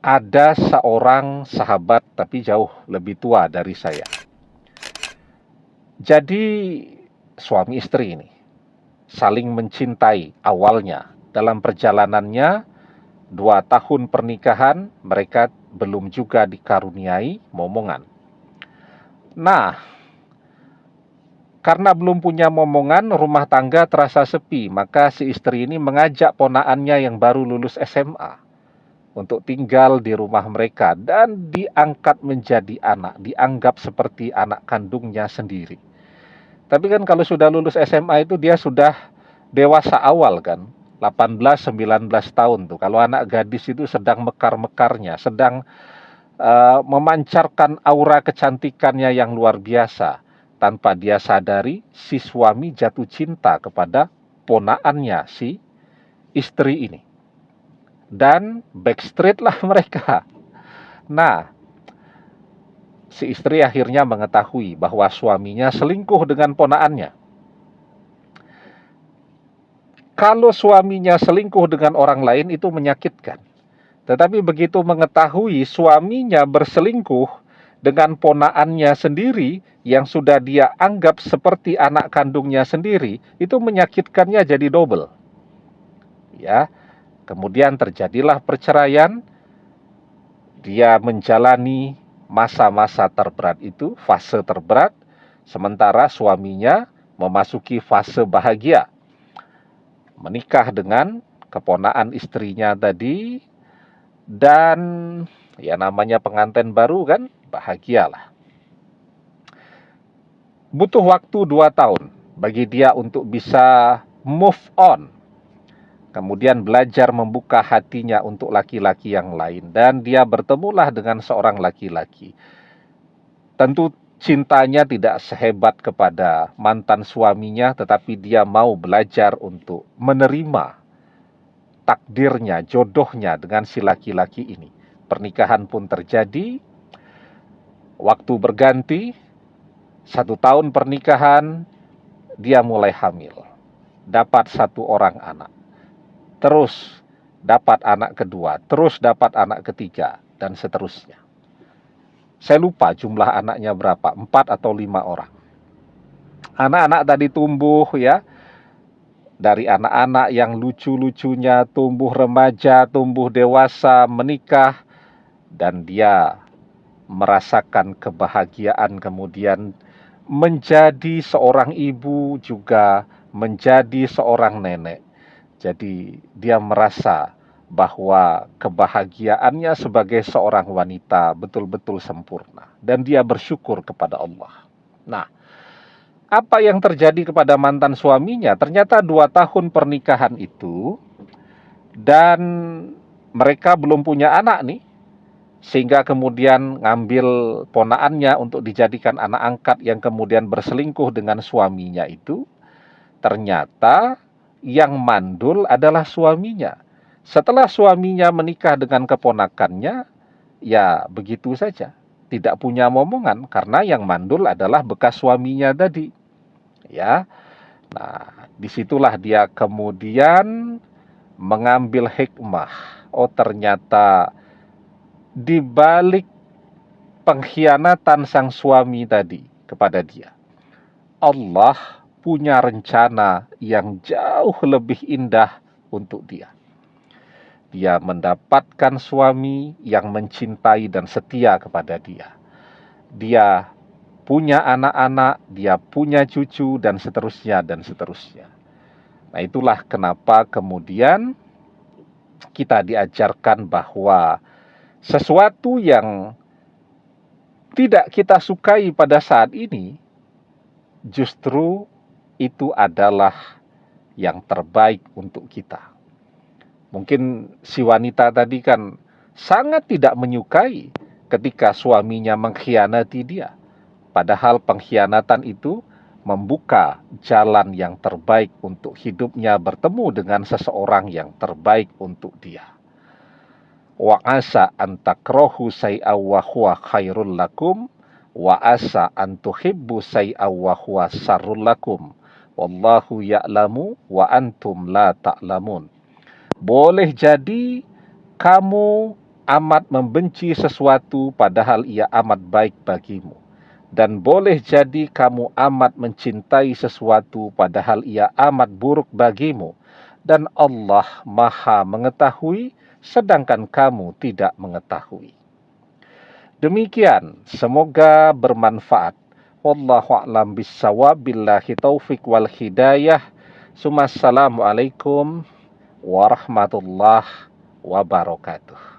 ada seorang sahabat tapi jauh lebih tua dari saya. Jadi suami istri ini saling mencintai awalnya. Dalam perjalanannya 2 tahun pernikahan, mereka belum juga dikaruniai momongan. Nah, karena belum punya momongan, rumah tangga terasa sepi. Maka si istri ini mengajak ponakannya yang baru lulus SMA untuk tinggal di rumah mereka dan diangkat menjadi anak, dianggap seperti anak kandungnya sendiri. Tapi kan kalau sudah lulus SMA itu dia sudah dewasa awal kan, 18-19 tahun tuh. Kalau anak gadis itu sedang mekar-mekarnya, sedang memancarkan aura kecantikannya yang luar biasa. Tanpa dia sadari, si suami jatuh cinta kepada ponakannya, si istri ini. Dan backstreet lah mereka. Nah, si istri akhirnya mengetahui bahwa suaminya selingkuh dengan ponakannya. Kalau suaminya selingkuh dengan orang lain itu menyakitkan. Tetapi begitu mengetahui suaminya berselingkuh dengan ponakannya sendiri yang sudah dia anggap seperti anak kandungnya sendiri, itu menyakitkannya jadi double. Ya, kemudian terjadilah perceraian. Dia menjalani masa-masa terberat itu, fase terberat, sementara suaminya memasuki fase bahagia. Menikah dengan keponakan istrinya tadi, dan ya namanya pengantin baru kan, bahagialah. Butuh waktu 2 tahun bagi dia untuk bisa move on. Kemudian belajar membuka hatinya untuk laki-laki yang lain. Dan dia bertemulah dengan seorang laki-laki. Tentu cintanya tidak sehebat kepada mantan suaminya, tetapi dia mau belajar untuk menerima takdirnya, jodohnya dengan si laki-laki ini. Pernikahan pun terjadi, waktu berganti, 1 tahun pernikahan, dia mulai hamil. Dapat 1 orang anak. Terus dapat anak kedua, terus dapat anak ketiga, dan seterusnya. Saya lupa jumlah anaknya berapa, 4 atau 5 orang. Anak-anak tadi tumbuh ya, dari anak-anak yang lucu-lucunya, tumbuh remaja, tumbuh dewasa, menikah, dan dia merasakan kebahagiaan kemudian menjadi seorang ibu juga menjadi seorang nenek. Jadi dia merasa bahwa kebahagiaannya sebagai seorang wanita betul-betul sempurna. Dan dia bersyukur kepada Allah. Nah, apa yang terjadi kepada mantan suaminya? Ternyata 2 tahun pernikahan itu, dan mereka belum punya anak nih. Sehingga kemudian ngambil ponakannya untuk dijadikan anak angkat yang kemudian berselingkuh dengan suaminya itu. Ternyata yang mandul adalah suaminya. Setelah suaminya menikah dengan keponakannya, ya begitu saja. Tidak punya momongan karena yang mandul adalah bekas suaminya tadi. Ya. Nah, disitulah dia kemudian mengambil hikmah. Oh, ternyata di balik pengkhianatan sang suami tadi kepada dia, Allah punya rencana yang jauh lebih indah untuk dia. Dia mendapatkan suami yang mencintai dan setia kepada dia. Dia punya anak-anak, dia punya cucu, dan seterusnya, dan seterusnya. Nah, itulah kenapa kemudian kita diajarkan bahwa sesuatu yang tidak kita sukai pada saat ini, justru itu adalah yang terbaik untuk kita. Mungkin si wanita tadi kan sangat tidak menyukai ketika suaminya mengkhianati dia. Padahal pengkhianatan itu membuka jalan yang terbaik untuk hidupnya bertemu dengan seseorang yang terbaik untuk dia. Wa asa an takrahu syai'aw wa huwa khairul lakum wa asa an tuhibbu syai'aw wa huwa syarrul lakum. Wallahu ya'lamu wa antum la ta'lamun. Boleh jadi kamu amat membenci sesuatu padahal ia amat baik bagimu. Dan boleh jadi kamu amat mencintai sesuatu padahal ia amat buruk bagimu. Dan Allah Maha mengetahui sedangkan kamu tidak mengetahui. Demikian, semoga bermanfaat. Wallahu a'lam bissawab, billahi taufik wal hidayah. Assalamualaikum warahmatullahi wabarakatuh.